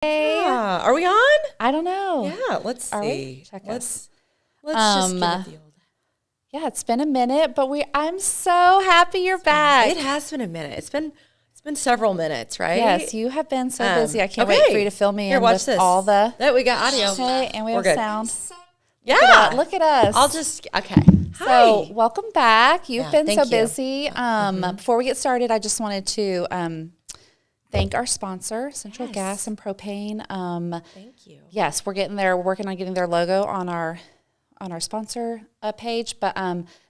Yeah. Are we on? I don't know. Yeah, let's see. Check let's just give it the old. Yeah, it's been a minute, but I'm so happy you're back. It has been a minute. It's been several minutes, right? Yes, you have been so busy. I can't wait for you to fill me Here, in watch with this. all the. That we got audio. Okay, and we have good. sound. Yeah. Look at us. I'll just okay. So Hi. welcome back. You've been so thank you. busy. Before we get started, I just wanted to thank our sponsor, Central Gas and Propane. Thank you. Yes, we're getting there. We're working on getting their logo on our sponsor page, but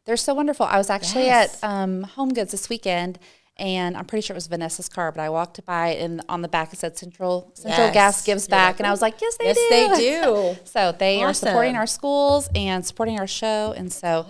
they're so wonderful. I was actually at Home Goods this weekend, and I'm pretty sure it was Vanessa's car, but I walked by it, and on the back it said Central Gas gives back, and I was like, yes, they do. Yes, they do. So they are supporting our schools and supporting our show, and so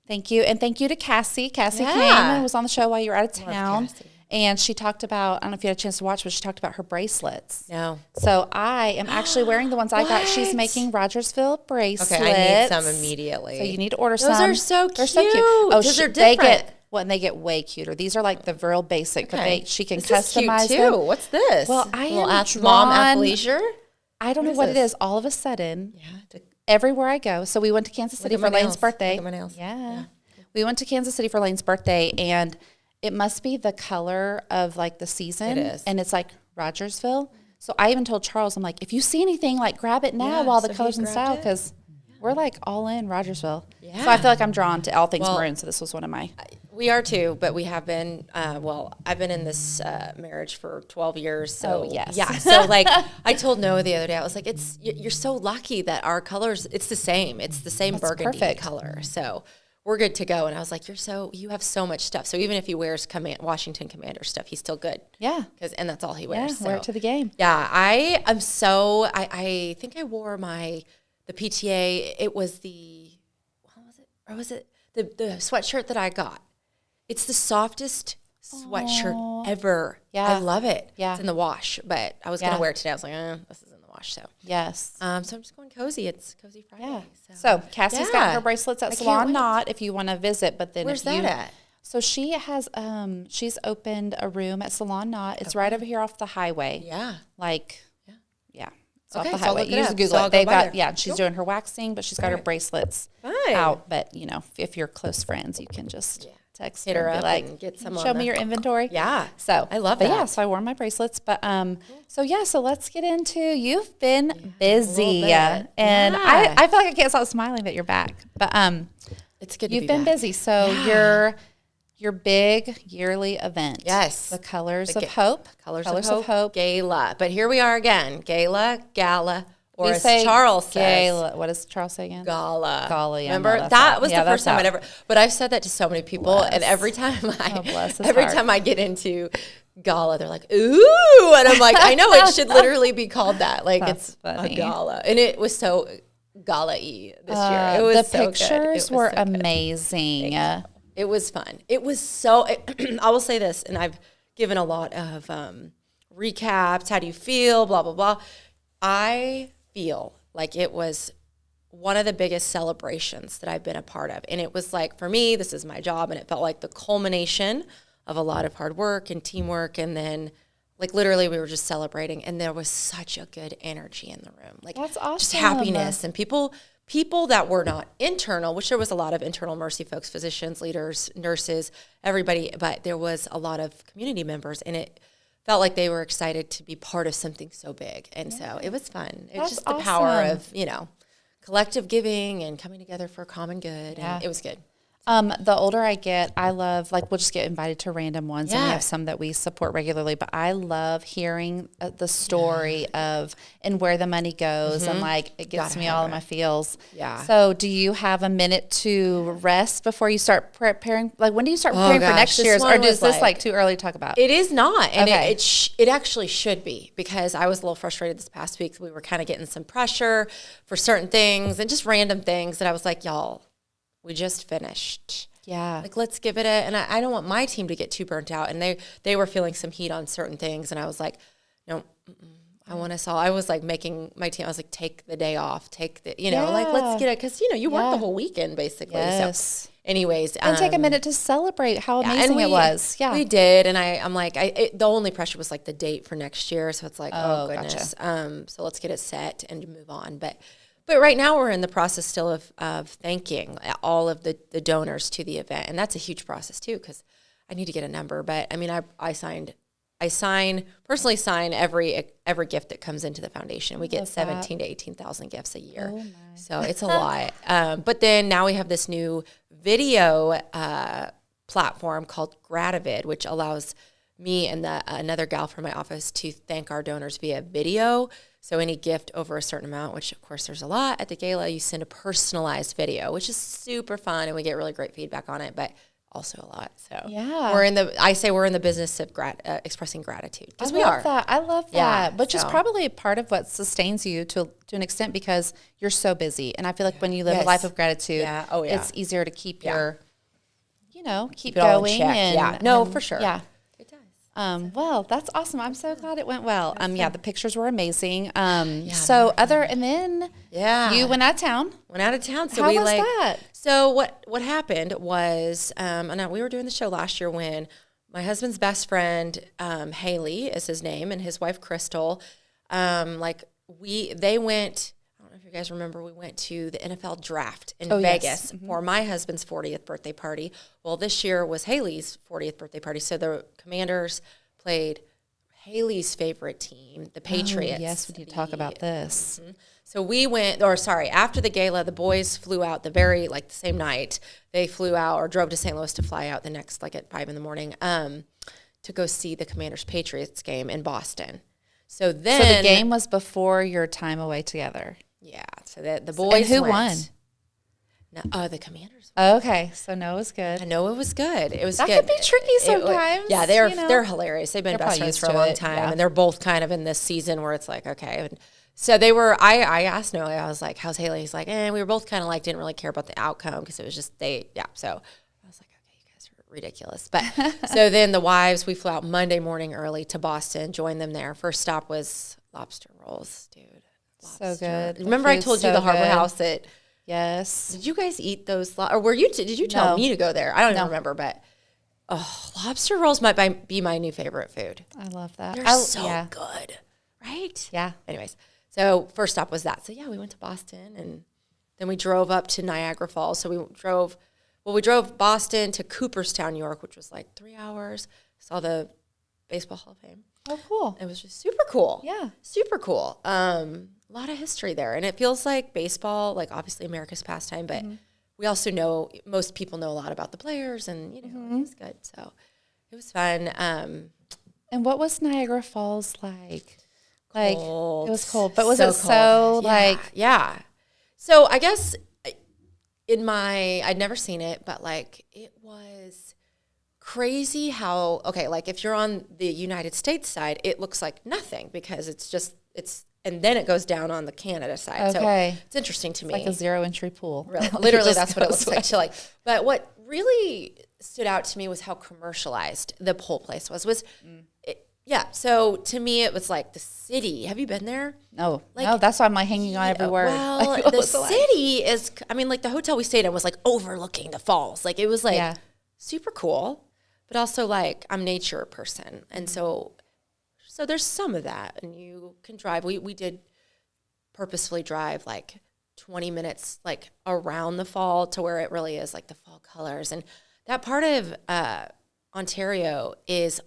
thank you. And thank you to Cassie. Cassie came and was on the show while you were out of town. And she talked about, I don't know if you had a chance to watch, but she talked about her bracelets. No. So I am actually wearing the ones I got. She's making Rogersville bracelets. Okay, I need some immediately. So you need to order some. Those are so cute. They're so cute. Oh, they're different. They get way cuter. These are like the real basic, but she can this customize is cute them. too. What's this? Well, I am mom drawn. athleisure. I don't know what it is. All of a sudden, Yeah. everywhere I go. So we went to Kansas City for Lane's birthday. Look at my nails. Yeah. We went to Kansas City for Lane's birthday, and it must be the color of like the season. It is. And it's like Rogersville. So I even told Charles, I'm like, if you see anything, like grab it now while the color's in style, because we're like all in Rogersville. Yeah. So I feel like I'm drawn to all things maroon. So this was one of my. We are too, but we have been, I've been in this marriage for 12 years. So yes. Yeah. So like I told Noah the other day, I was like, you're so lucky that our colors, it's the same. It's the same burgundy color. So we're good to go. And I was like, you have so much stuff. So even if he wears Washington Commander stuff, he's still good. Yeah. And that's all he wears. Yeah, wear it to the game. Yeah. I think I wore the PTA. It was what was it? The sweatshirt that I got. It's the softest sweatshirt ever. Yeah. I love it. Yeah. It's in the wash, but I was going to wear it today. I was like, this is in the wash. So, yes. So I'm just going cozy. It's Cozy Friday. Yeah. So Cassie's got her bracelets at Salon Knot if you want to visit. But then where's that at? So she has, she's opened a room at Salon Knot. It's right over here off the highway. Yeah. Yeah. It's off the So highway. I'll Use Google it. They've got, she's doing her waxing, but she's got her bracelets out. But, if you're close friends, you can just text her and be like, and get some show me your inventory. Yeah. So I love that. Yeah, so I wore my bracelets. But so let's get into, you've been busy. And I feel like I can't stop smiling that you're back. But it's good to you've been busy. So your big yearly event. Yes. The Colors of Hope. Colors of Hope. Gala. But here we are again. Gala. Or as say Charles says. Gala. What does Charles say again? Gala. Yeah. Remember? That was the first time I'd ever, but I've said that to so many people. And every time time I get into gala, they're like, ooh. And I'm like, I know it should literally be called that. Like it's funny. A gala. And it was so gala-y this year. It was the so pictures were amazing. It was fun. It was so, I will say this, and I've given a lot of recaps. How do you feel? Blah, blah, blah. I feel like it was one of the biggest celebrations that I've been a part of. And it was like, for me, this is my job, and it felt like the culmination of a lot of hard work and teamwork. And then, like, literally we were just celebrating, and there was such a good energy in the room. Like, that's awesome. Just happiness. And people that were not internal, which there was a lot of internal Mercy folks, physicians, leaders, nurses, everybody, but there was a lot of community members, and it felt like they were excited to be part of something so big. And so it was fun. It's just the power of, collective giving and coming together for a common good. And it was good. The older I get, I love, like, we'll just get invited to random ones, and we have some that we support regularly, but I love hearing the story of, and where the money goes, and like, it gets me all in my feels. Yeah. So do you have a minute to rest before you start preparing? Like, when do you start preparing for next year's, or is this like too early to talk about? It is not. And it actually should be, because I was a little frustrated this past week. We were kind of getting some pressure for certain things and just random things that I was like, y'all, we just finished. Yeah. Like, let's give it and I don't want my team to get too burnt out. And they were feeling some heat on certain things. And I was like, no, I want us all. I was like making my team, I was like, take the day off, like, let's get it. Cause you work the whole weekend basically. Yes. So anyways. And take a minute to celebrate how amazing it was. Yeah. We did. And I'm like, the only pressure was like the date for next year. So it's like, oh goodness. Gotcha. So let's get it set and move on. But right now we're in the process still of thanking all of the donors to the event. And that's a huge process too, because I need to get a number. But I mean, I personally sign every gift that comes into the foundation. We get 17 to 18,000 gifts a year. Oh, so it's a lot. But then now we have this new video platform called Grativid, which allows me and another gal from my office to thank our donors via video. So any gift over a certain amount, which of course there's a lot at the gala, you send a personalized video, which is super fun, and we get really great feedback on it. But also a lot. So yeah, we're in the business of expressing gratitude, because we are. I love that, which is probably part of what sustains you to an extent, because you're so busy. And I feel like when you live a life of gratitude, it's easier to keep your, keep going. And, for sure. Yeah. It does. Well, that's awesome. I'm so glad it went well. The pictures were amazing. And then you went out of town. So how was that? So what happened was, we were doing the show last year when my husband's best friend, Haley is his name, and his wife Crystal, they went. I don't know if you guys remember. We went to the NFL draft in Vegas for my husband's 40th birthday party. Well, this year was Haley's 40th birthday party, so the Commanders played Haley's favorite team, the Patriots. Yes, we need to talk about this. Mm-hmm. So we went, after the gala, the boys flew out the same night. They flew out or drove to St. Louis to fly out the next, at 5 a.m, to go see the Commanders-Patriots game in Boston. So the game was before your time away together. Yeah. So the boys who won? No, the Commanders. Okay. So it was good. I know it was good. It was that good. could be tricky sometimes. They're hilarious. They've been best friends for a long time, and they're both kind of in this season where it's like, okay. And so they were, I asked Noah, I was like, how's Haley? He's like, we were both kind of didn't really care about the outcome, because it was just So I was like, okay, you guys are ridiculous. But so then the wives, we flew out Monday morning early to Boston, joined them there. First stop was lobster rolls, dude. So good. Remember I told you the Harbor House that. Yes. Did you guys eat those? Or did you tell me to go there? I don't even remember, but lobster rolls might be my new favorite food. I love that. They're so good. Right? Yeah. Anyways. So first stop was that. So we went to Boston, and then we drove up to Niagara Falls. So we drove Boston to Cooperstown, New York, which was 3 hours. Saw the Baseball Hall of Fame. Oh, cool. It was just super cool. Yeah. Super cool. A lot of history there. And it feels like baseball, obviously America's pastime, but we also know, most people know a lot about the players, and, it was good. So it was fun. And what was Niagara Falls like? Cold. It was cold, but was so yeah. So I guess I'd never seen it, but it was crazy how, if you're on the United States side, it looks like nothing, because and then it goes down on the Canada side. Okay. So it's interesting to me. Like a zero entry pool. Really, literally that's what it looks like. But what really stood out to me was how commercialized the whole place was. So to me, it was like the city. Have you been there? No, that's why I'm hanging on every word. Well, the city is, the hotel we stayed in was overlooking the falls. It was super cool, but also I'm a nature person. And so there's some of that, and you can drive. We did purposefully drive 20 minutes around the fall to where it really is the fall colors. And that part of Ontario is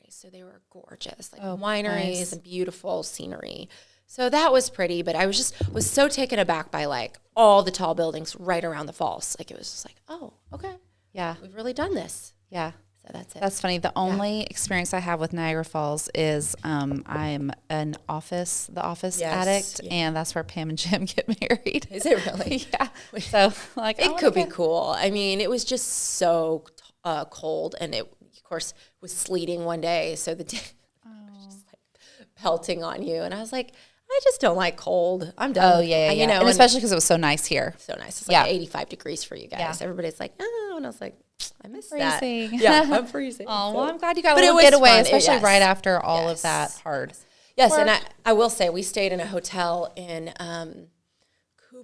so they were gorgeous, wineries nice. And beautiful scenery. So that was pretty, but I was so taken aback by all the tall buildings right around the falls. It was just oh, okay. Yeah. We've really done this. Yeah. So that's it. That's funny. The only experience I have with Niagara Falls is I'm an office addict, and that's where Pam and Jim get married. Is it really? Yeah. So it could be cool. It was just so cold, and it, of course, was sleeting one day, so the day was just pelting on you, and I was like, I just don't like cold. I'm done. Oh yeah. And especially because it was so nice here. So nice. It's 85 degrees for you guys. Yeah. Everybody's like, oh, and I was like, I miss that. Yeah, I'm freezing. Oh, well, I'm glad you got a little getaway, especially right after all of that hard. Yes, work. And I will say we stayed in a hotel in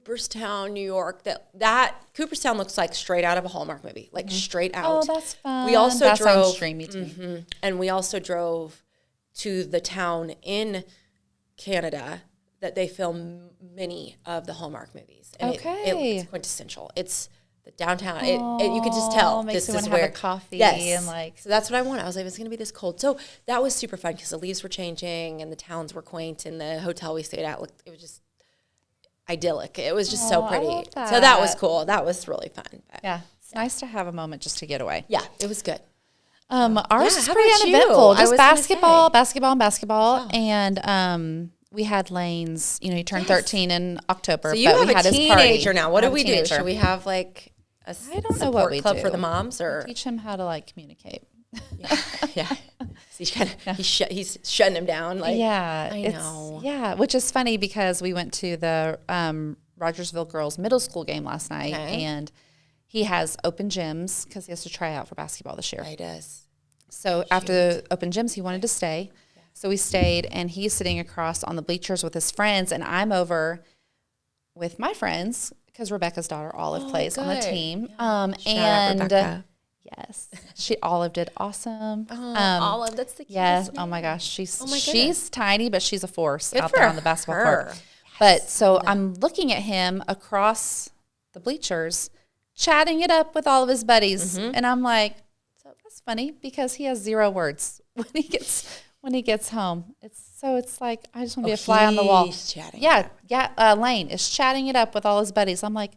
Cooperstown, New York. That Cooperstown looks like straight out of a Hallmark movie, like straight out. Oh, that's fun. We also that drove. sounds dreamy to me. And we also drove to the town in Canada that they film many of the Hallmark movies. And it's quintessential. It's the downtown. You could just tell makes this me is want to where have a coffee yes. and like. So that's what I wanted. I was like, it's going to be this cold. So that was super fun because the leaves were changing and the towns were quaint and the hotel we stayed at looked. It was just idyllic. It was just so pretty. So that was cool. That was really fun. But, yeah, it's nice to have a moment just to get away. Yeah, it was good. Ours is how pretty about you? uneventful. I Just was gonna basketball. And we had Lane's, you turn 13 in October. So you have we had a his party. teenager now. What do we do? Should we have like a support club for the moms, or teach him how to like communicate? Yeah. He's shutting him down. Like, I know. Yeah, which is funny because we went to the Rogersville girls middle school game last night, and he has open gyms because he has to try out for basketball this year. He does. So after the open gyms, he wanted to stay. So we stayed, and he's sitting across on the bleachers with his friends, and I'm over with my friends because Rebecca's daughter Olive plays on the team. Shout out Rebecca. Yes, Olive did awesome. Olive, that's the cutest yes. name. Oh my gosh, she's tiny, but she's a force Good out for there on the basketball court. Yes. But so I'm looking at him across the bleachers, chatting it up with all of his buddies, and I'm like, so that's funny because he has 0 words when he gets home. It's like I just want to be a fly on the wall. He's chatting. Yeah. Lane is chatting it up with all his buddies. I'm like,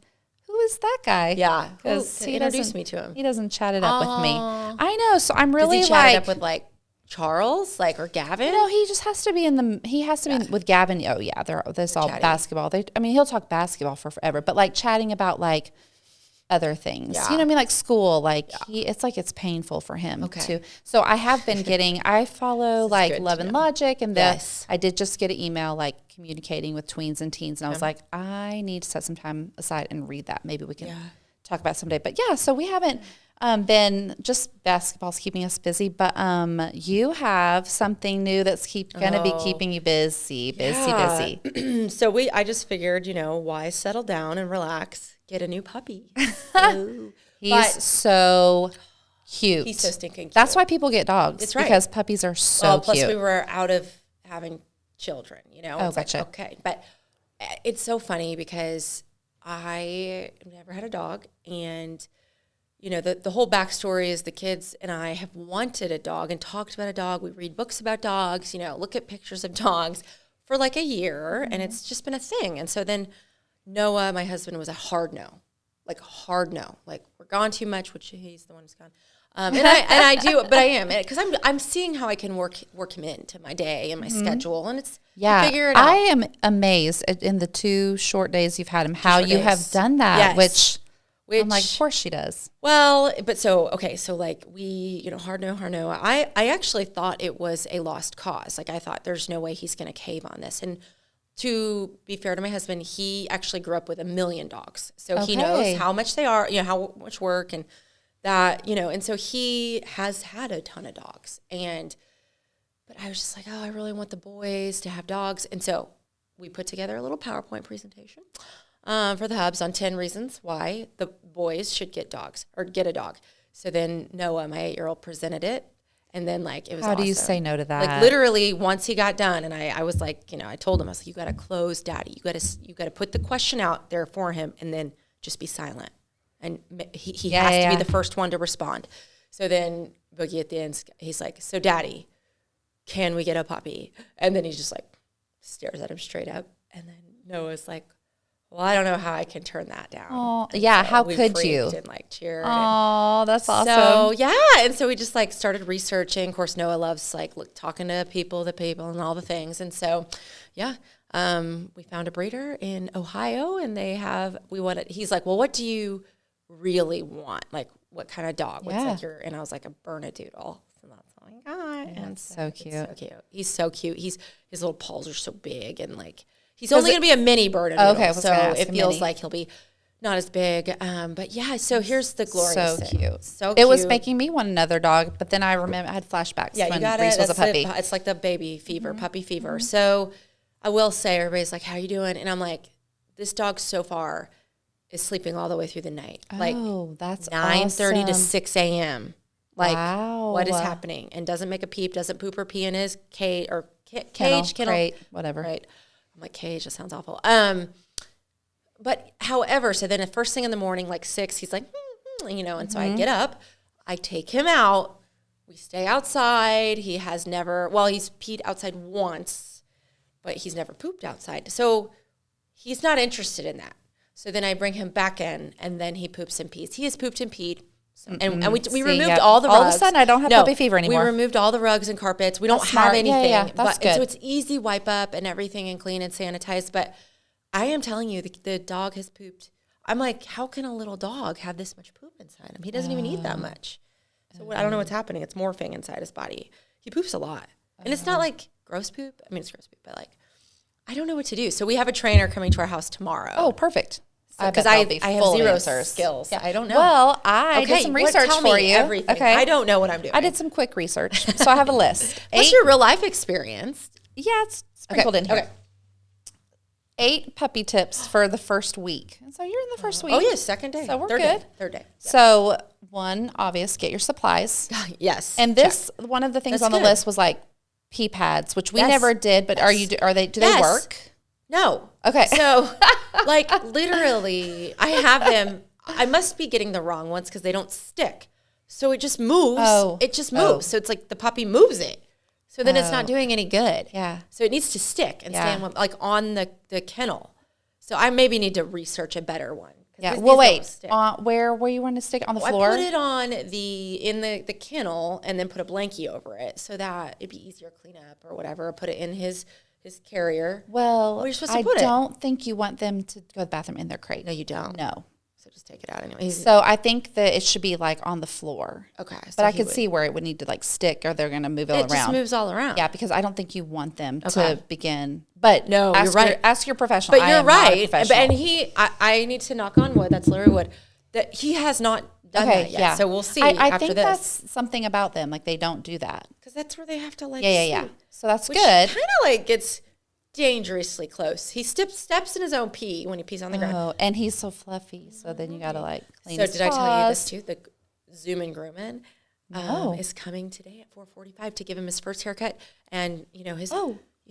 who is that guy? Yeah, because he introduced me to him. He doesn't chat it up with me. I know, so I'm really Does he chat it up with like Charles, or Gavin? No, he just has to be be with Gavin. Oh yeah, there's all chatting. Basketball. He'll talk basketball for forever, but like chatting about like other things. Yeah. You know what I mean? Like school, it's painful for him too. So I have been I follow like Love and Logic, and I did just get an email like communicating with tweens and teens, and I was like, I need to set some time aside and read that. Maybe we can talk about it someday. But yeah, so we haven't been, just basketball's keeping us busy, but you have something new that's going to be keeping you busy. So I just figured, why settle down and relax? Get a new puppy. He's so cute. He's so stinking cute. That's why people get dogs. That's right. Because puppies are so cute. Plus we were out of having children, Oh, gotcha. Okay. But it's so funny because I never had a dog, and the whole backstory is the kids and I have wanted a dog and talked about a dog. We read books about dogs, look at pictures of dogs for like a year, and it's just been a thing. And so then Noah, my husband, was a hard no, like we're gone too much, which he's the one who's gone. And I do, but I am, because I'm seeing how I can work him into my day and my schedule, and it's figure it out. I am amazed in the 2 short days you've had him how you have done that, which I'm like, of course she does. Well, but so like we, hard no. I actually thought it was a lost cause. Like I thought there's no way he's going to cave on this. And to be fair to my husband, he actually grew up with 1 million dogs. So he knows how much they are, how much work and that, and so he has had a ton of dogs. But I was just like, I really want the boys to have dogs. And so we put together a little PowerPoint presentation for the hubs on 10 reasons why the boys should get dogs or get a dog. So then Noah, my 8-year-old, presented it. And then, it was How do you say no to that? Like, literally, once he got done, and I was like, I told him, I was like, you got to close Daddy. You got to put the question out there for him and then just be silent. And he has to be the first one to respond. So then Boogie at the end, he's like, so Daddy, can we get a puppy? And then he just, stares at him straight up. And then Noah's like, well, I don't know how I can turn that down. Oh, yeah. So how could you? And cheered. Oh, that's awesome. So yeah, and so we just started researching. Of course, Noah loves talking to people, and all the things. And so, yeah, we found a breeder in Ohio, and he's like, well, what do you really want? Like, what kind of dog? What's and I was like, a Bernedoodle. So that's all I got. And so cute. So cute. He's so cute. His little paws are so big, and he's only going to be a mini Bernedoodle. Okay, so it feels like he'll be not as big. But yeah, so here's the glorious So thing. cute. So cute. It was making me want another dog, but then I remember I had flashbacks when Reese was a puppy. It's like the baby fever, puppy fever. So I will say, everybody's like, how are you doing? And I'm like, this dog so far is sleeping all the way through the night. Like that's 9:30 to awesome. 6 a.m. Like what is Wow. happening? And doesn't make a peep, doesn't poop or pee in his cage or Kennel, kennel. crate, whatever. Right. I'm like, cage, that sounds awful. But however, so then the first thing in the morning, like 6, he's like, you know, and so I get up, I take him out. We stay outside. He has never, well, he's peed outside once, but he's never pooped outside. So he's not interested in that. So then I bring him back in, and then he poops and pees. He has pooped and peed. So, and we removed all the rugs. All of a sudden, I don't have puppy fever anymore. We removed all the rugs and carpets. We don't have smart. anything. Yeah, that's good. So it's easy wipe up and everything and clean and sanitize. But I am telling you, the dog has pooped. I'm like, how can a little dog have this much poop inside him? He doesn't even eat that much. So I don't know what's happening. It's morphing inside his body. He poops a lot. And it's not like gross poop. I mean, it's gross poop, but like, I don't know what to do. So we have a trainer coming to our house tomorrow. Oh, perfect. Because I have zero skills. Yeah. I don't know. Well, I did some research tell for me you. Everything. Okay. I don't know what I'm doing. I did some quick research. So I have a list. What's your real life experience? Yeah, it's sprinkled in here. Okay. 8 puppy tips for the first week. And so you're in the first week. Oh, yeah, second day. So we're Third good. Day. Third day. Yeah. So one, obvious, get your supplies. Yes. And this, one of the things on the list was like pee pads, which we never did, but do they work? No. Okay. So, like, literally, I have them. I must be getting the wrong ones because they don't stick. So it just moves. Oh. It just moves. So it's like the puppy moves it. So then it's not doing any good. Yeah. So it needs to stick and stay on the kennel. So I maybe need to research a better one. Yeah. Well, wait. Where you want to stick on the floor? I put it on in the kennel and then put a blankie over it so that it'd be easier to clean up or whatever. Or put it in his carrier. Well, where are you supposed to put I don't think you want them to go to the bathroom in their crate. No, you don't. No. So just take it out anyway. So I think that it should be like on the floor. Okay. So but I could see where it would need to like stick or they're going to move it all around. It just moves all around. Yeah, because I don't think you want them to begin. But no, you're right. Ask your professional. But you're right. And I need to knock on wood. That's literally wood. That he has not done that yet. Yeah. So we'll see I think that's something about them. Like they don't do that. Because that's where they have to like Yeah. So that's good. Kind of like gets dangerously close. He steps in his own pee when he pees on the ground. Oh, and he's so fluffy. So then you got to like clean his paws. So did I tell you this too? The Zoom and Grooming is coming today at 4:45 to give him his first haircut. And, you know,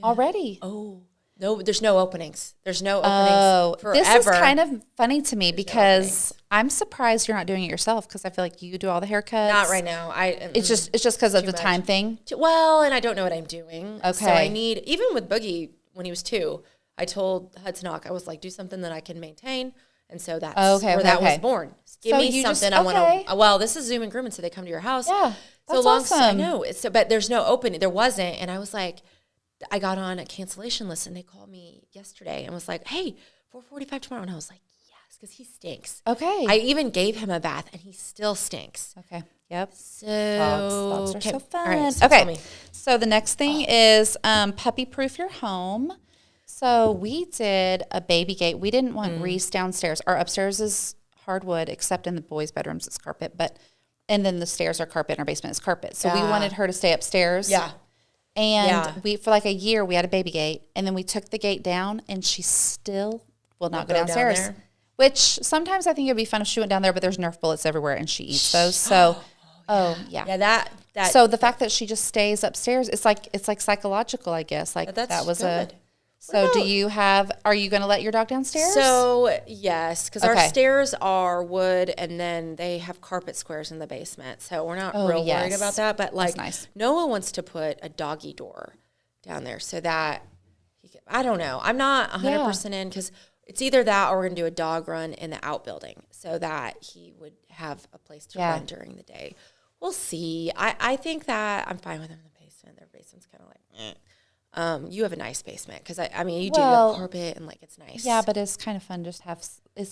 already? Oh, no, there's no openings. There's no openings forever. This is kind of funny to me because I'm surprised you're not doing it yourself because I feel like you do all the haircuts. Not right now. It's just because of the time thing. Well, and I don't know what I'm doing. Okay. So I need, even with Boogie, when he was 2, I told Hudson Hawk, I was like, do something that I can maintain. And so that's where that was born. Give me something I want to. Well, this is Zoom and Grooming, so they come to your house. Yeah, that's awesome. I know. But there's no opening. There wasn't. And I was like, I got on a cancellation list, and they called me yesterday and was like, hey, 4:45 tomorrow. And I was like, yes, because he stinks. Okay. I even gave him a bath, and he still stinks. Okay. Yep. So dogs are so fun. All right, so tell me. So the next thing is puppy proof your home. So we did a baby gate. We didn't want Reese downstairs. Our upstairs is hardwood, except in the boys' bedrooms it's carpet. And then the stairs are carpet, and our basement is carpet. So we wanted her to stay upstairs. Yeah. And we, for like a year, we had a baby gate, and then we took the gate down, and she still will not go downstairs. Down which sometimes I think it'd be fun if she went down there, but there's Nerf bullets everywhere, and she eats those. So, yeah, that. So the fact that she just stays upstairs, it's like psychological, I guess. Like that was good. So are you going to let your dog downstairs? So yes, because our stairs are wood, and then they have carpet squares in the basement. So we're not real worried about that. But like, Noah wants to put a doggy door down there so that I don't know. I'm not 100% in because it's either that or we're going to do a dog run in the outbuilding so that he would have a place to run during the day. We'll see. I think that I'm fine with him in the basement. Their basement's kind of like, you have a nice basement because I mean you do have carpet and like it's nice. Yeah, but it's kind of fun just to have.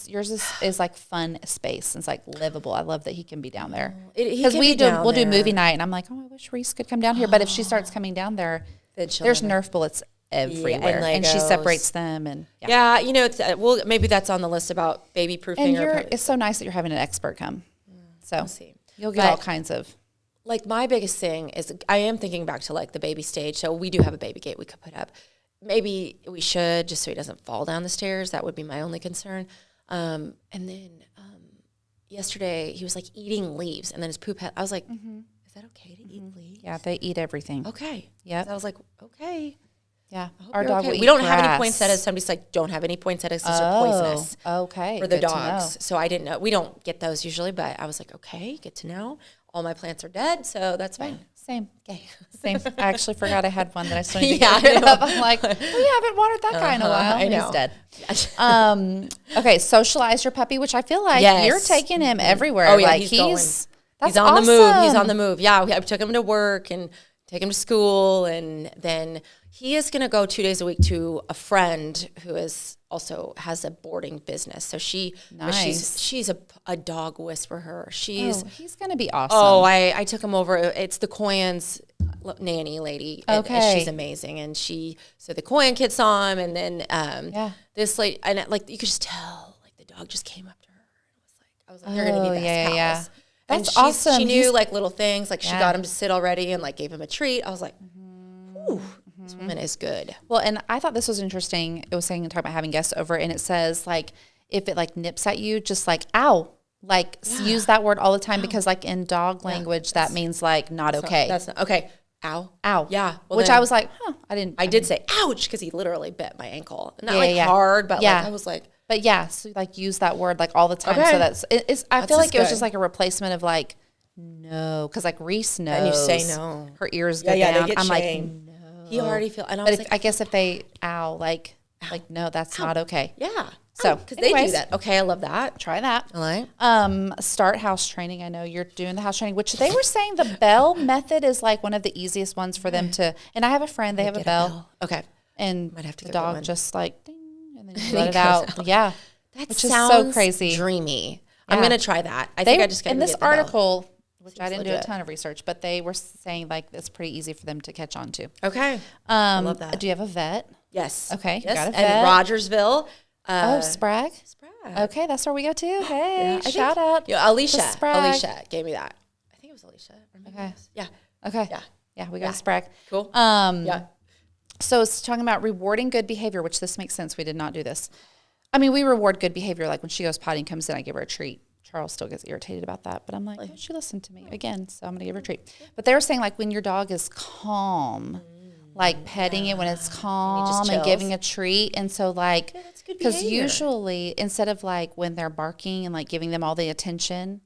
Yours is like fun space. It's like livable. I love that he can be down there because we'll do movie night and I'm like, oh, I wish Reese could come down here. But if she starts coming down there, there's Nerf bullets everywhere, and she separates them and you know it's maybe that's on the list about baby proofing. And it's so nice that you're having an expert come. So we'll see. You'll get all kinds of. Like my biggest thing is I am thinking back to like the baby stage. So we do have a baby gate we could put up. maybe we should, just so he doesn't fall down the stairs. That would be my only concern. And then yesterday he was like eating leaves, and then his poop I was like, is that okay to eat leaves? Yeah, they eat everything. Okay. Yeah. So I was like, okay. Yeah. Our dog will eat We don't grass. have any poinsettias. Somebody's like, don't have any poinsettias. Those are poisonous. Okay. For the Good to dogs. know. So I didn't know. We don't get those usually, but I was like, okay, good to know. All my plants are dead, so that's fine. Same. Okay. Same. I actually forgot I had one that I still need to Yeah, get rid of. I'm like, we haven't watered that guy in a while. I know. He's dead. Okay, socialize your puppy, which I feel like you're taking him everywhere. Oh, yeah, like he's going. That's he's on awesome. the move. He's on the move. Yeah, I took him to work and take him to school, and then he is going to go 2 days a week to a friend who is also has a boarding business. So she's a dog whisperer. He's going to be awesome. Oh, I took him over. It's the Coyans nanny lady. Okay. And she's amazing. And so the Coyan kid saw him, and then this lady, and you could just tell, like the dog just came up to her and I was like, you're going to be best pals. Yeah. That's and awesome. She knew like little things, like she got him to sit already and like gave him a treat. I was like, ooh, this woman is good. Well, and I thought this was interesting. It was saying, talking about having guests over, and it says like, if it like nips at you, just like, ow, like use that word all the time because like in dog language, that means like not okay. That's not okay. Ow. Ow. Yeah. Well, which I was like, I did say ouch because he literally bit my ankle. Not hard, but like I was like. But yeah, so like use that word like all the time. Okay. So it's I feel like it was just like a replacement of like no, because like Reese knows. And you say no. Her ears go down. They get I'm shamed. like no. He already feel. And I guess if they like no, that's not okay. Yeah. So because they do that. Okay, I love that. Try that. All right. Start house training. I know you're doing the house training, which they were saying the bell method is like one of the easiest ones for them to. And I have a friend. They have a bell. Okay. And might have to the go dog just like ding, and then you let it out. Yeah. That which sounds is so crazy. Dreamy. Yeah. I'm gonna try that. I think I just got in this article, which I didn't do a legit. ton of research, but they were saying like it's pretty easy for them to catch on to. Okay. I love that. Do you have a vet? Yes. Okay. Yes. You got a vet. And Rogersville. Sprague. Okay, that's where we go to. Hey, yeah, shout out. Alicia gave me that. I think it was Alicia. Okay. Yeah. Okay. Yeah, we got a Sprague. Cool. Yeah. So it's talking about rewarding good behavior, which this makes sense. We did not do this. I mean, we reward good behavior. Like when she goes potty and comes in, I give her a treat. Charles still gets irritated about that, but I'm like, oh, she listened to me again, so I'm going to give her a treat. But they were saying like when your dog is calm, like petting it when it's calm and giving a treat. And so like, because usually instead of like when they're barking and like giving them all the attention,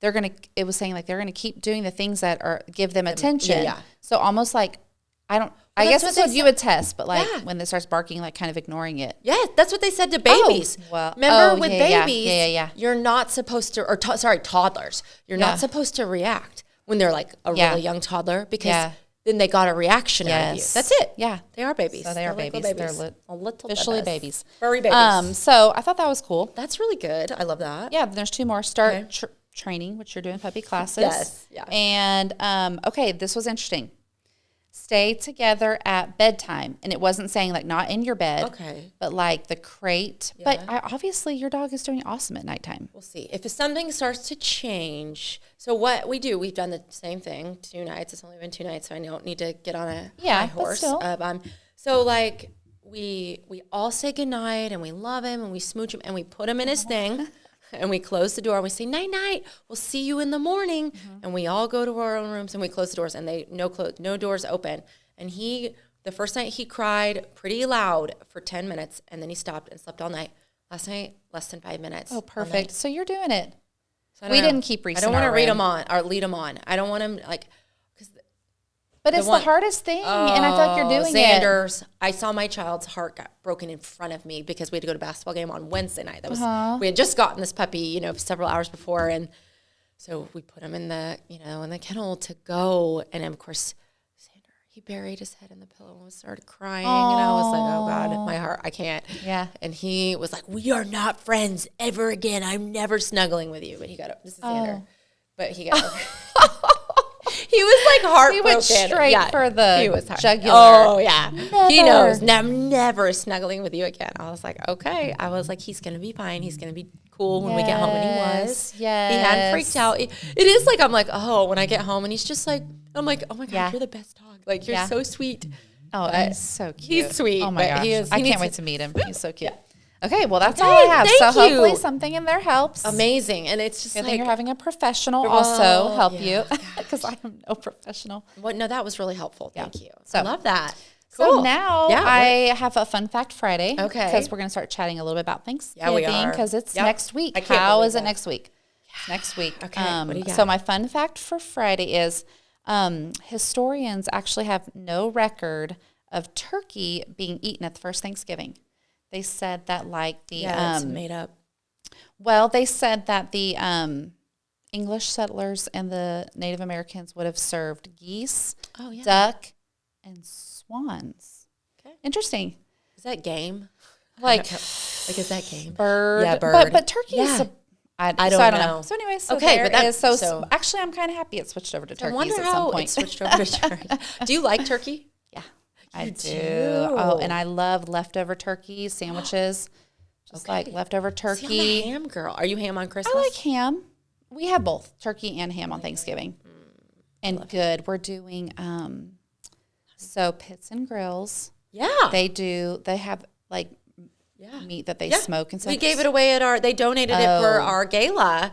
it was saying like they're going to keep doing the things that give them attention. Yeah. So almost like, I guess that's what you would test, but like when it starts barking, like kind of ignoring it. Yeah, that's what they said to babies. Remember with babies, you're not supposed to, toddlers, you're not supposed to react when they're like a really young toddler because then they got a reaction out of you. That's it. Yeah. They are babies. So they are babies. They're officially babies. Furry babies. So I thought that was cool. That's really good. I love that. Yeah, there's 2 more. Start training, which you're doing puppy classes. Yes. Yeah. And, okay, this was interesting. Stay together at bedtime. And it wasn't saying like not in your bed. Okay. But like the crate. Yeah. But obviously your dog is doing awesome at nighttime. We'll see. If something starts to change. So what we do, we've done the same thing 2 nights. It's only been 2 nights, so I don't need to get on a high horse. But still. So like we all say goodnight and we love him and we smooch him and we put him in his thing. And we close the door and we say, night, night. We'll see you in the morning. Mm-hmm. And we all go to our own rooms and we close the doors and no doors open. And the first night he cried pretty loud for 10 minutes and then he stopped and slept all night. Last night, less than 5 minutes. Oh, perfect. So you're doing it. So we didn't keep Reese. I don't want to lead him on. I don't want him like. But it's the hardest thing, and I feel like you're doing Xander's, I saw my child's heart got broken in front of me because we had to go to a basketball game on Wednesday night. That was we had just gotten this puppy, several hours before, and so we put him in the kennel to go, and of course, Xander, he buried his head in the pillow and started crying, and I was like, oh God, my heart, I can't. Yeah. And he was like, we are not friends ever again. I'm never snuggling with you. But this is Xander, but he got. He was like heartbroken. He went straight for the jugular. Oh, yeah. Never. He knows. I'm never snuggling with you again. I was like, okay. I was like, he's going to be fine. He's going to be cool when we get home. And he was. Yes. He hadn't freaked out. It is like, I'm like, oh, when I get home and he's just like, I'm like, oh my God, you're the best dog. Like, you're so sweet. Oh, he's so cute. He's sweet. Oh my gosh. I can't wait to meet him. He's so cute. Okay, well, that's all I have. So hopefully something in there helps. Amazing. And it's just good thing you're having a professional also help you because I am no professional. Well, no, that was really helpful. Thank you. So, I love that. Cool. So now I have a Fun Fact Friday. Okay. Because we're going to start chatting a little bit about Thanksgiving. Yeah, we are. Because it's next week. How is it next week? Next week. Okay. What do you got? So my Fun Fact for Friday is historians actually have no record of turkey being eaten at the first Thanksgiving. They said that like the it's made up. Well, they said that the English settlers and the Native Americans would have served geese, duck, and swans. Okay. Interesting. Is that game? Like is that game? Bird. Yeah, bird. But turkey is I don't know. So anyway, so actually I'm kind of happy it switched over to turkeys at some point. It switched over to turkey. Do you like turkey? Yeah. I do. Oh, and I love leftover turkey sandwiches. Just like leftover turkey. See, I'm a ham girl. Are you ham on Christmas? I like ham. We have both turkey and ham on Thanksgiving. And good. We're doing so Pits and Grills. Yeah. They have like meat that they smoke and stuff. We gave it away at they donated it for our gala.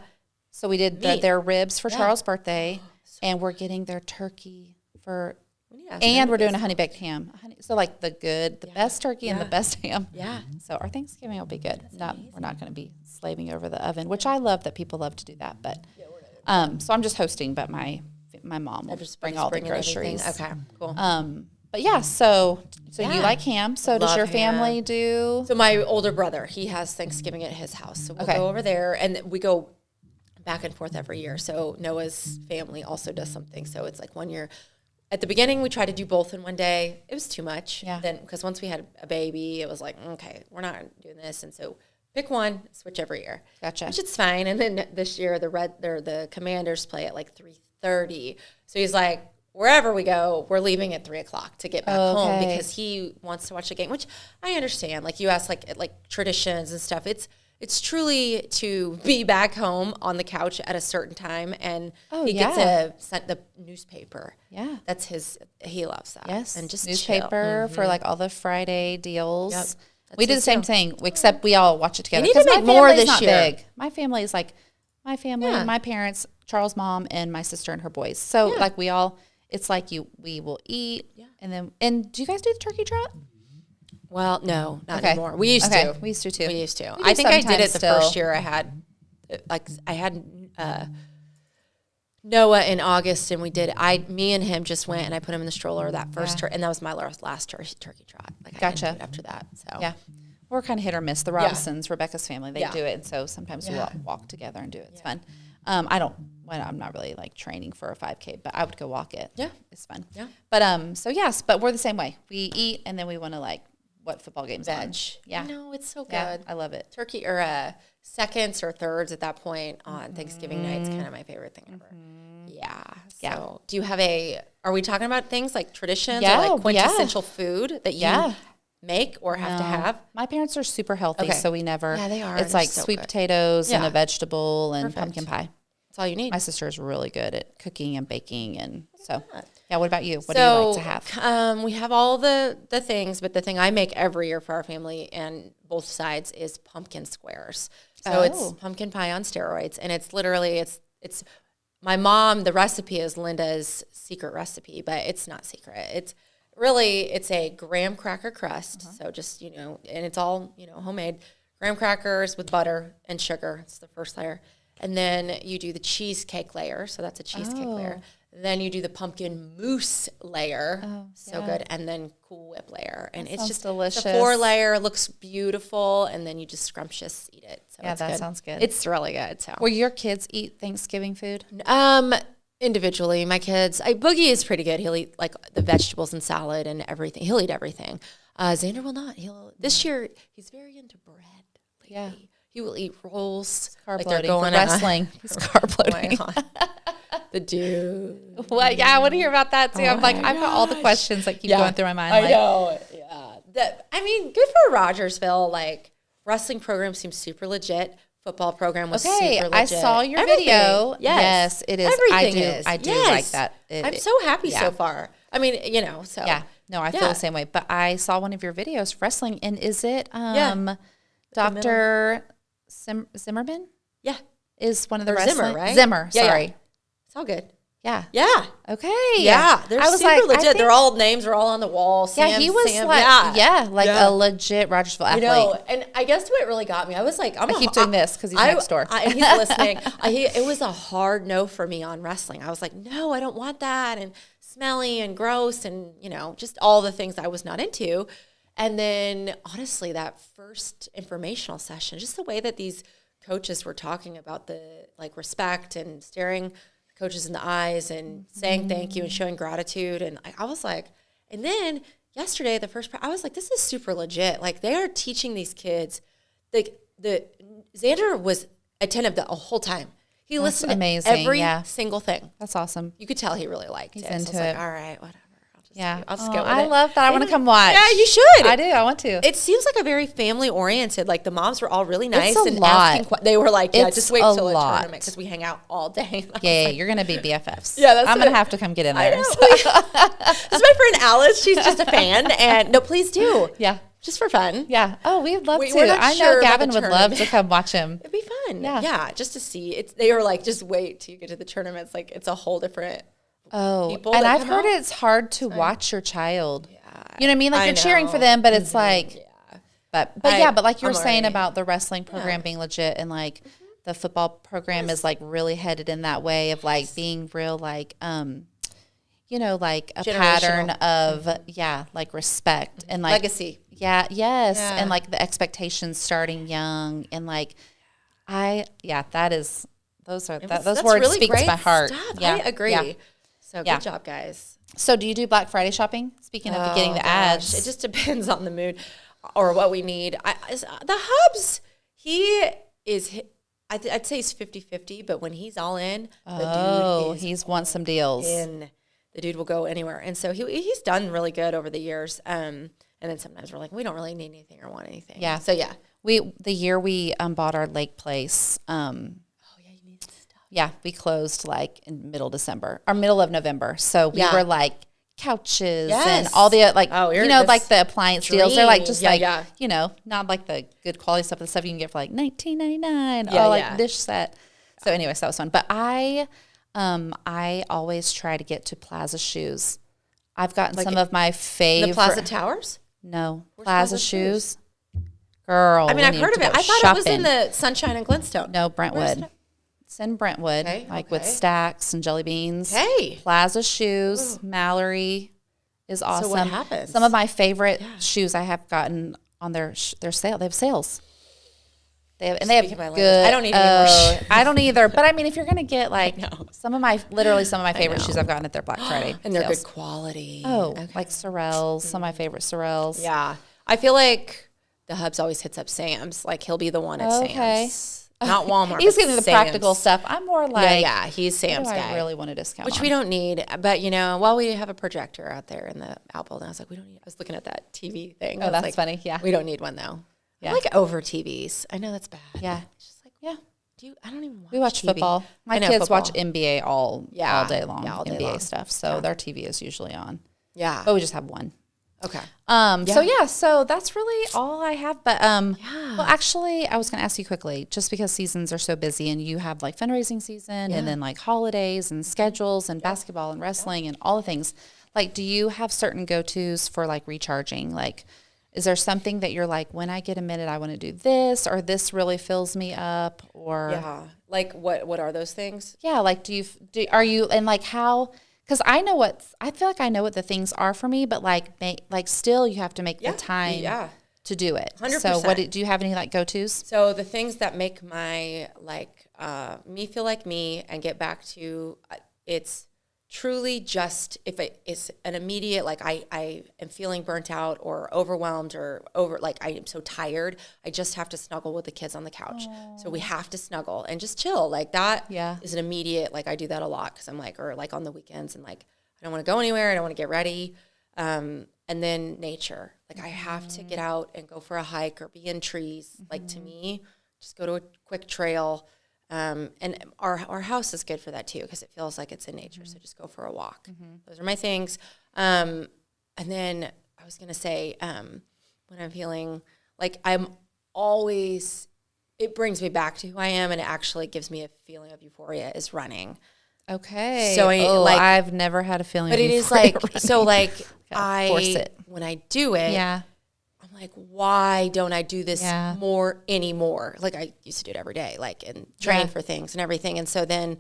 So we did their ribs for Charles' birthday, and we're getting their turkey for, and we're doing a honey baked ham. So like the best turkey and the best ham. Yeah. So our Thanksgiving will be good. We're not going to be slaving over the oven, which I love that people love to do that. But so I'm just hosting, but my mom will just bring all the groceries. Okay, cool. But yeah, so you like ham. So does your family do? So my older brother, he has Thanksgiving at his house. So we'll go over there, and we go back and forth every year. So Noah's family also does something. So it's like 1 year. At the beginning, we tried to do both in one day. It was too much. Yeah. Then because once we had a baby, it was like, okay, we're not doing this. And so pick one, switch every year. Gotcha. Which it's fine. And then this year, the Commanders play at like 3:30. So he's like, wherever we go, we're leaving at 3:00 to get back home because he wants to watch the game, which I understand. Like you ask, like traditions and stuff. It's truly to be back home on the couch at a certain time, and he gets to send the newspaper. Yeah, that's he loves that. Yes, and just newspaper for like all the Friday deals. Yep. We did the same thing, except we all watch it together. We need to make more this year. Big. My family is like my family, my parents, Charles' mom, and my sister and her boys. So like we all. It's like we will eat, and do you guys do the turkey trot? Well, no, not anymore. We used to. We used to too. We used to. I think I did it the first year I had, Noah in August, and we did. Me and him just went, and I put him in the stroller that first, and that was my last turkey trot. Like I didn't do it after that. So yeah, we're kind of hit or miss. The Robinsons, Rebecca's family, they do it, and so sometimes we'll walk together and do it. It's fun. I'm not really like training for a 5K, but I would go walk it. Yeah. It's fun. Yeah. But, so yes, but we're the same way. We eat and then we want to like what football games on. Yeah. No, it's so good. Yeah, I love it. Turkey or seconds or thirds at that point on Thanksgiving night is kind of my favorite thing ever. Yeah. So do you have are we talking about things like traditions or like quintessential food that you make or have to have? My parents are super healthy, so we never. Yeah, they are. It's like sweet potatoes and a vegetable and pumpkin pie. That's all you need. My sister is really good at cooking and baking, and so what about you? What do you like to have? We have all the things, but the thing I make every year for our family and both sides is pumpkin squares. So it's pumpkin pie on steroids, and it's literally it's my mom. The recipe is Linda's secret recipe, but it's not secret. It's a graham cracker crust. So just and it's all homemade graham crackers with butter and sugar. It's the first layer. And then you do the cheesecake layer. So that's a cheesecake layer. Then you do the pumpkin mousse layer. Oh, so good. And then Cool Whip layer. And it's just delicious. The 4-layer looks beautiful. And then you just scrumptious eat it. So that sounds good. It's really good. So will your kids eat Thanksgiving food? Individually, my kids. Boogie is pretty good. He'll eat like the vegetables and salad and everything. He'll eat everything. Xander will not. This year he's very into bread. Lately. Yeah. He will eat rolls. Carb like loading for wrestling. He's carb loading. The dude. Well, yeah, I want to hear about that too. I'm like, I've got all the questions that keep going through my mind. I know. Yeah. Good for Rogersville. Like wrestling program seems super legit. Football program was super legit. I saw your video. Yes, it is. Everything I do like that. I'm so happy so far. I mean, so. Yeah. No, I feel the same way. But I saw one of your videos for wrestling, and is it Dr. Zimmerman? Yeah. Is one of the wrestling? Zimmer, right? Zimmer, sorry. Yeah. It's all good. Yeah. Yeah. Okay. Yeah. They're super legit. Their old names are all on the wall. Yeah, he was a legit Rogersville athlete. You know, and I guess what really got me, I was like, I keep doing this because he's next door. And he's listening. It was a hard no for me on wrestling. I was like, no, I don't want that. And smelly and gross and, you know, just all the things I was not into. And then honestly, that first informational session, just the way that these coaches were talking about the like respect and staring coaches in the eyes and saying thank you and showing gratitude. And I was like, and then yesterday, I was like, this is super legit. Like they are teaching these kids, the Xander was attentive the whole time. He listened to every single thing. That's awesome. You could tell he really liked it. He's into so I was it. like, all right, whatever. I'll just go with it. I love that. I want to come watch. Yeah, you should. I do. I want to. It seems like a very family oriented. Like the moms were all really nice and asking. They were like, yeah, just wait till the tournament because we hang out all day. Yeah, you're gonna be BFFs. Yeah, I'm gonna have to come get in there. This is my friend Alice. She's just a fan, and no, please do. Yeah. Just for fun. Yeah. Oh, we'd love to. I know Gavin would love to come watch him. It'd be fun. Yeah. Just to see. They were like, just wait till you get to the tournament. It's like it's a whole different. People and I've heard it's hard to watch your child. Yeah. You know what I mean? Like you're cheering for them, but it's like, but like you were saying about the wrestling program being legit and like the football program is like really headed in that way of like being real, like, you know, like a pattern of, like respect and like legacy. Yeah. Yes. Yeah. And like the expectations starting young and like, that is, those words really speak to my heart. Stuff. Yeah. I agree. Yeah. So good job, guys. So do you do Black Friday shopping? Speaking of getting the ads. It just depends on the mood or what we need. The Hubs, I'd say he's 50-50, but when he's all in, the dude he's won some deals. The dude will go anywhere. And so he's done really good over the years. And then sometimes we're like, we don't really need anything or want anything. Yeah. So yeah. The year we bought our lake place, yeah, we closed like in middle of November. So we were like couches and all the like, like the appliance deals. They're like just you know, not like the good quality stuff, the stuff you can get for like $19.99 or like dish set. So anyways, that was fun. But I always try to get to Plaza Shoes. I've gotten some of my favorite. The Plaza Towers? No, Plaza Shoes. Girl, I mean, I've heard of it. I thought it was in the Sunshine and Glenstone. No, Brentwood. It's in Brentwood, with stacks and jelly beans. Hey. Plaza Shoes. Ooh. Mallory is awesome. So what happens? Some of my favorite shoes I have gotten on their sale. They have sales. They have good. I don't need any more shoes. I don't either. But I mean, if you're gonna get like some of my favorite shoes I've gotten at their Black Friday and they're good quality. Oh, like Sorels. Some of my favorite Sorels. Yeah, I feel like the Hubs always hits up Sam's. Like he'll be the one at Sam's. Not Walmart. He's getting the practical stuff. I'm more like he's Sam's guy. I really want a discount, which we don't need. But you know, while we have a projector out there in the outbuilding, I was like, we don't need. I was looking at that TV thing. Oh, that's funny. Yeah, we don't need one though. Yeah, I like over TVs. I know that's bad. Yeah, it's just like I don't even watch. We watch TV. Football. My kids watch NBA all day long. All day NBA long. Stuff. So their TV is usually on. Yeah, but we just have one. Okay. So that's really all I have. But well, actually, I was going to ask you quickly, just because seasons are so busy, and you have like fundraising season, and then like holidays and schedules, and basketball and wrestling and all the things. Like, do you have certain go-tos for like recharging? Like, is there something that you're like, when I get a minute, I want to do this, or this really fills me up, or like what are those things? Yeah, like are you and like how? Because I feel like I know what the things are for me, but like still you have to make the time to do it. 100%. So do you have any like go-tos? So the things that make my me feel like me and get back to it's truly just if it's an immediate I am feeling burnt out or overwhelmed or I am so tired, I just have to snuggle with the kids on the couch. Aww. So we have to snuggle and just chill like that. Is an immediate I do that a lot because I'm or on the weekends and I don't want to go anywhere, I don't want to get ready, and then nature, I have to get out and go for a hike or be in trees. To me, just go to a quick trail. And our house is good for that too because it feels like it's in nature. So just go for a walk. Those are my things. And And then I was going to say, when I'm feeling like I'm always, it brings me back to who I am, and it actually gives me a feeling of euphoria is running. Okay. So I've never had a feeling but of it is euphoria like, running. so like force it. when I do it, Yeah. I'm like, why don't I do this Yeah. more anymore? Like I used to do it every day, like, and train for things and everything. And so then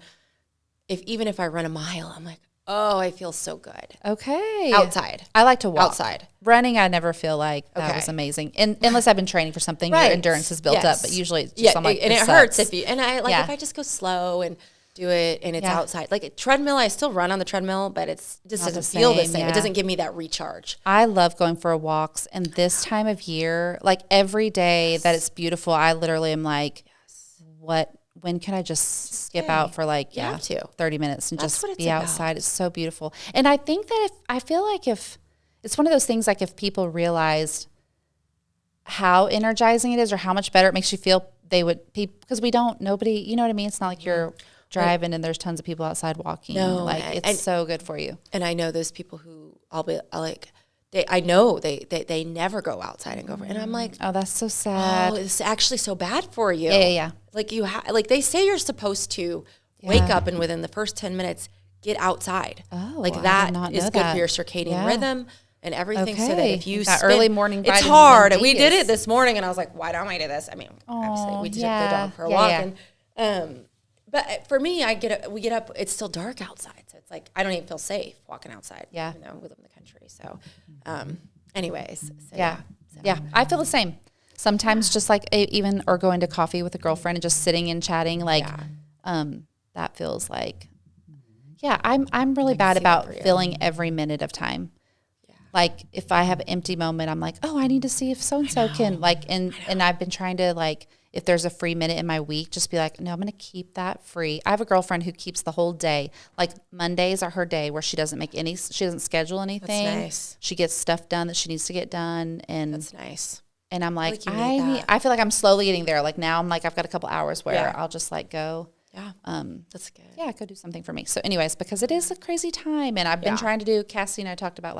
even if I run a mile, I'm like, oh, I feel so good. Okay. Outside. I like to walk. Outside. Running, I never feel like that was amazing. And unless I've been training for something, your endurance is built up. But usually it's just I'm like, and it sucks. hurts if I just go slow and do it and it's outside. Like a treadmill, I still run on the treadmill, but it just doesn't feel the same. It doesn't give me that recharge. I love going for walks, and this time of year, like every day that it's beautiful, I literally am like, when can I just skip out for 30 minutes and just be outside? It's so beautiful. And I think that I feel like if it's one of those things, like if people realized how energizing it is or how much better it makes you feel, they would, because nobody, you know what I mean? It's not like you're driving and there's tons of people outside walking. No, like it's so good for you. And I know those people who they never go outside and go for it. And I'm like, oh, that's so sad. Oh, it's actually so bad for you. Yeah. Like like they say you're supposed to wake up and within the first 10 minutes get outside. Oh, like I that did not is know good that. for your circadian rhythm and everything. So that if you that early morning it's vitamin hard. D We did it this morning and I was like, why don't I do this? I mean, obviously we took the dog for a walk and but for me, we get up, it's still dark outside. So it's like, I don't even feel safe walking outside. Yeah. You know, we live in the country. So, anyways. So, yeah. I feel the same. Sometimes just like even, or going to coffee with a girlfriend and just sitting and chatting, that feels like, I'm really bad about filling every minute of time. Yeah. Like if I have an empty moment, I'm like, oh, I need to see if so-and-so can and I've been trying to if there's a free minute in my week, just be like, no, I'm going to keep that free. I have a girlfriend who keeps the whole day. Like Mondays are her day where she doesn't schedule anything. That's nice. She gets stuff done that she needs to get done. And that's nice. And I'm like, I feel like I'm slowly getting there. Like now I'm like, I've got a couple hours where I'll just go. Yeah. That's good. Yeah. Go do something for me. So anyways, because it is a crazy time and I've been trying to do, Cassie and I talked about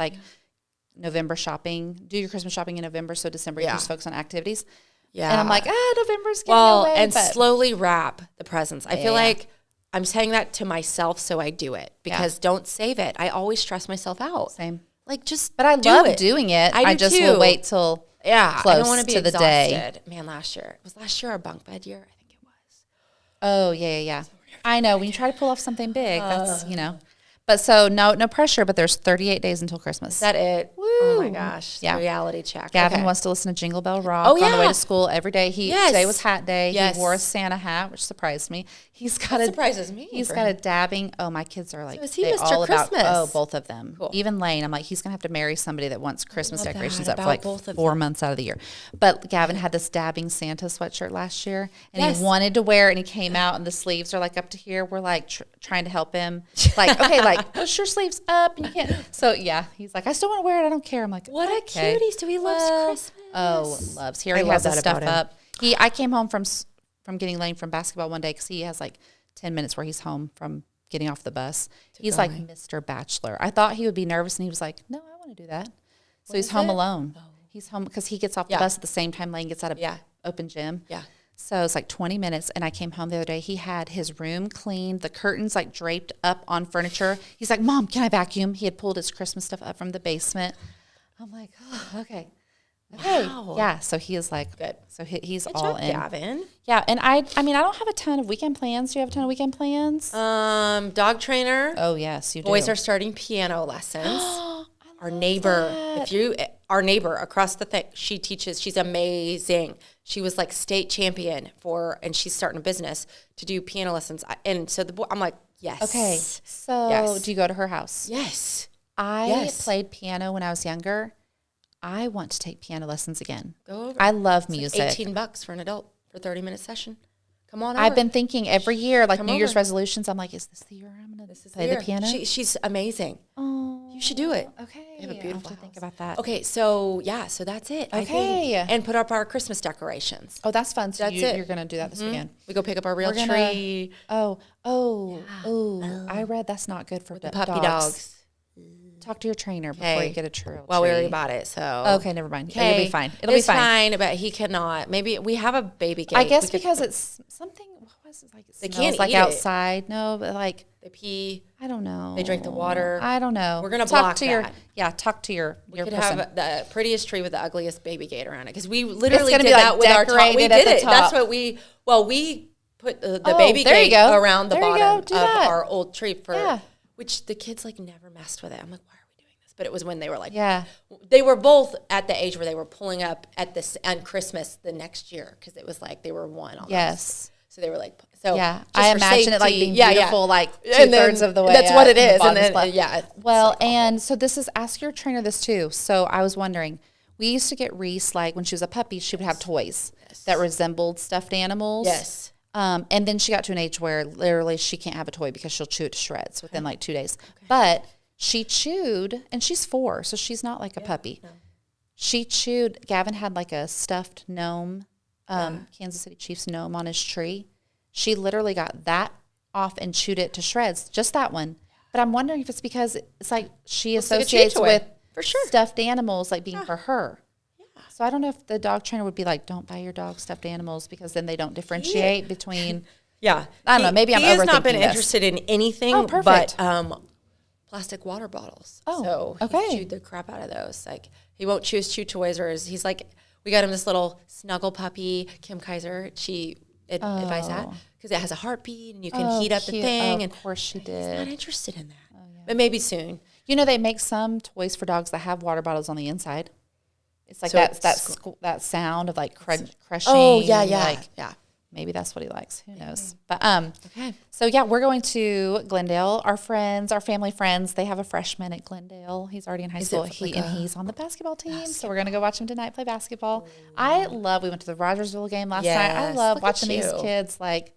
November shopping, do your Christmas shopping in November. So December you can just focus on activities. Yeah. And I'm like, November's getting away. And slowly wrap the presents. I feel like I'm saying that to myself so I do it because don't save it. I always stress myself out. Same. Like just But I love doing it. I just will wait till close I don't want to be to the exhausted. day. Man, last year our bunk bed year? I think it was. Oh, yeah. I know. When you try to pull off something big, that's, But so no pressure, but there's 38 days until Christmas. Is that it? Woo. Oh my gosh. Yeah. Reality check. Gavin wants to listen to Jingle Bell Rock on the way to school every day. Today was hat day. He wore a Santa hat, which surprised me. Surprises me. He's got a dabbing. Oh, my kids are like, so is he Mr. Christmas? Both of them. Cool. Even Lane, I'm like, he's going to have to marry somebody that wants Christmas decorations up for like 4 months out of the year. But Gavin had this dabbing Santa sweatshirt last year, and he wanted to wear it, and he came out, and the sleeves are like up to here. We're like trying to help him. Like, okay, like push your sleeves up, and you can't. So, he's like, I still want to wear it. I don't care. I'm like, what a cutie. So he loves Christmas. Oh, loves. He already has his stuff up. I came home from getting Lane from basketball one day because he has like 10 minutes where he's home from getting off the bus. He's like Mr. Bachelor. I thought he would be nervous, and he was like, no, I want to do that. So he's home alone. Oh. He's home because he gets off the bus at the same time Lane gets out of open gym. Yeah. So it's like 20 minutes, and I came home the other day. He had his room cleaned, the curtains like draped up on furniture. He's like, Mom, can I vacuum? He had pulled his Christmas stuff up from the basement. I'm like, oh, okay. Wow. Yeah, so he is like, good. So he's good all job, in. Gavin. Yeah, and I mean, I don't have a ton of weekend plans. Do you have a ton of weekend plans? Dog trainer. Oh, yes, you do. Boys are starting piano lessons. Our neighbor, our neighbor across the thing, she teaches, she's amazing. She was like state champion and she's starting a business to do piano lessons. And so I'm like, yes. Okay, so do you go to her house? Yes. I played piano when I was younger. I want to take piano lessons again. Go over. I love music. Like $18 for an adult for a 30-minute session. Come on over. I've been thinking every year, like New Year's resolutions, I'm like, is this the year I'm going to play the piano? She's amazing. Oh. You should do it. Okay. They have a beautiful house. Think about that. Okay, so so that's it. Okay. And put up our Christmas decorations. Oh, that's fun. So that's it. You're going to do that this weekend. We go pick up our real tree. I read that's not good for the puppy dogs. Talk to your trainer before you get a tree. Well, we already bought it, so. Okay, never mind. It'll be fine. It'll be fine, but he cannot. Maybe we have a baby gate. I guess because it's something, what was it? Like it smells like outside. No, but like. They pee. I don't know. They drink the water. I don't know. We're going to block that. Talk to your We could person. have the prettiest tree with the ugliest baby gate around it. Because we literally did be like that with our top. We did it. Top. That's what we put the baby gate around the bottom of our old tree which the kids like never messed with it. I'm like, why are we doing this? But it was when they were like, they were both at the age where they were pulling up at this on Christmas the next year. Because it was like they were one almost. Yes. So they were like, I imagine it like being beautiful, like 2/3 of the way. That's what it is. And then, well, and so this is, ask your trainer this too. So I was wondering, we used to get Reese, like when she was a puppy, she would have toys that resembled stuffed animals. Yes. And then she got to an age where literally she can't have a toy because she'll chew it to shreds within like 2 days. Okay. But she chewed, and she's 4, so she's not like a puppy. No. She chewed, Gavin had like a stuffed gnome, Kansas City Chiefs gnome on his tree. She literally got that off and chewed it to shreds, just that one. But I'm wondering if it's because it's like she associates with stuffed animals like being for her. Yeah. So I don't know if the dog trainer would be like, don't buy your dog stuffed animals because then they don't differentiate between. I don't know. Maybe I'm overthinking this. He has not been interested in anything but plastic water bottles. Oh, so he chewed the crap out of those. Like he won't chew his chew toys, or he's like, we got him this little snuggle puppy. Kim Kaiser, she advised that because it has a heartbeat and you can heat up the thing. Of course she did. He's not interested in that. But maybe soon. You know, they make some toys for dogs that have water bottles on the inside. It's like that sound of like crushing. Oh, yeah. Like, maybe that's what he likes. Who knows? But so yeah, we're going to Glendale. Our friends, our family friends, they have a freshman at Glendale. He's already in high school. He's on the basketball team. So we're going to go watch him tonight play basketball. We went to the Rogersville game last night. I love watching these kids, like,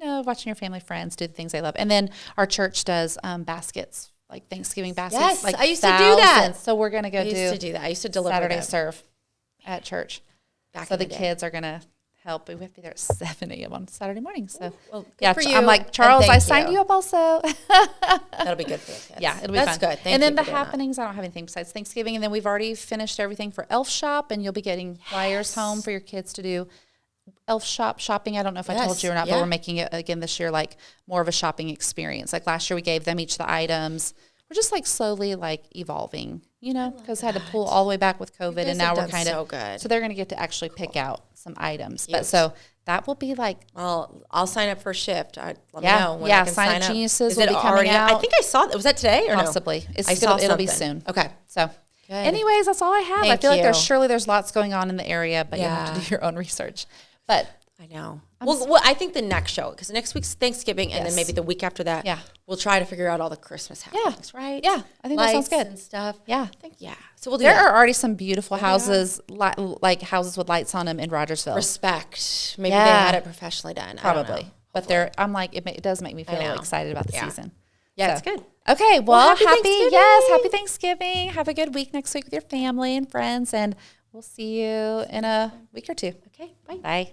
watching your family friends do the things they love. And then our church does baskets, like Thanksgiving baskets. Yes, like I used to do that. So we're going to go do that. I used to deliver Saturday serve at church. So the kids are going to help. We have to be there at 7 a.m. on Saturday morning. So for you. I'm like, Charles, I signed you up also. That'll be good for the kids. Yeah, it'll be fun. That's good. Thank and you then the happenings, I don't have anything besides Thanksgiving. And then we've already finished everything for Elf Shop, and you'll be getting flyers home for your kids to do Elf Shop shopping. I don't know if I told you or not, but we're making it again this year like more of a shopping experience. Like last year we gave them each the items. We're just like slowly like evolving, because I had to pull all the way back with COVID, and now we're kind of so they're going to get to actually pick out some items. But so that will be like, well, I'll sign up for a shift. Let me know when I can Sign Up Geniuses will be coming out. I think I saw. Was that today or possibly? No? It'll be soon. Okay. So. Good. Anyways, that's all I have. I feel like there's lots going on in the area, but you have to do your own research. But I know. Well, I think the next show, because next week's Thanksgiving, and then maybe the week after that, we'll try to figure out all the Christmas happenings, right? Yeah, I think that sounds good. And stuff. Yeah. So we'll do that. There are already some beautiful houses, like houses with lights on them in Rogersville. Respect. Maybe they had it professionally done. Probably. But I'm like, it does make me feel excited about the season. Yeah, it's good. Okay, well, happy Thanksgiving. Have a good week next week with your family and friends, and we'll see you in a week or two. Okay, bye. Bye.